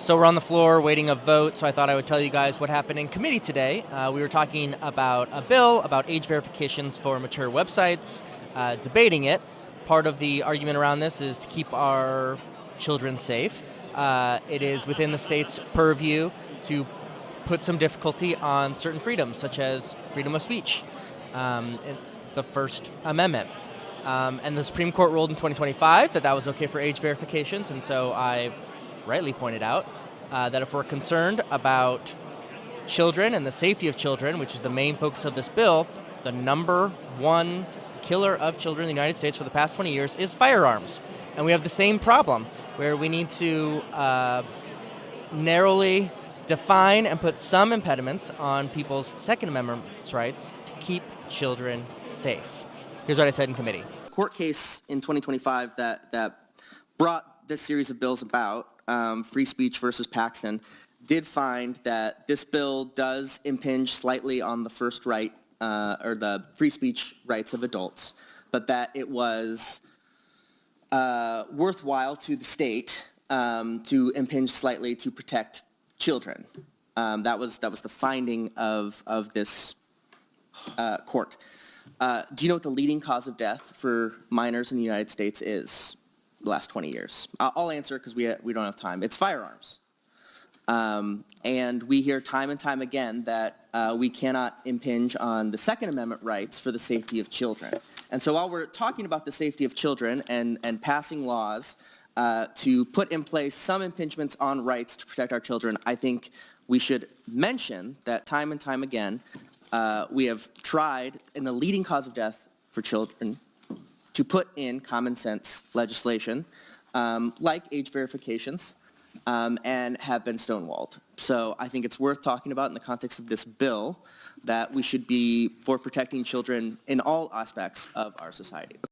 So we're on the floor waiting a vote, so I thought I would tell you guys what happened in committee today. We were talking about a bill about age verifications for mature websites, debating it. Part of the argument around this is to keep our children safe. It is within the state's purview to put some difficulty on certain freedoms, such as freedom of speech, in the First Amendment. And the Supreme Court ruled in 2025 that that was okay for age verifications, and so I rightly pointed out that if we're concerned about children and the safety of children, which is the main focus of this bill, the number one killer of children in the United States for the past 20 years is firearms. And we have the same problem where we need to narrowly define and put some impediments on people's Second Amendment rights to keep children safe. Here's what I said in committee. Court case in 2025 that brought this series of bills about, Free Speech versus Paxton, did find that this bill does impinge slightly on the first right, or the free speech rights of adults, but that it was worthwhile to the state to impinge slightly to protect children. That was the finding of this court. Do you know what the leading cause of death for minors in the United States is the last 20 years? I'll answer because we don't have time. It's firearms. And we hear time and time again that we cannot impinge on the Second Amendment rights for the safety of children. And so while we're talking about the safety of children and passing laws to put in place some impingements on rights to protect our children, I think we should mention that time and time again, we have tried, in the leading cause of death for children, to put in common sense legislation like age verifications and have been stonewalled. So I think it's worth talking about in the context of this bill that we should be for protecting children in all aspects of our society.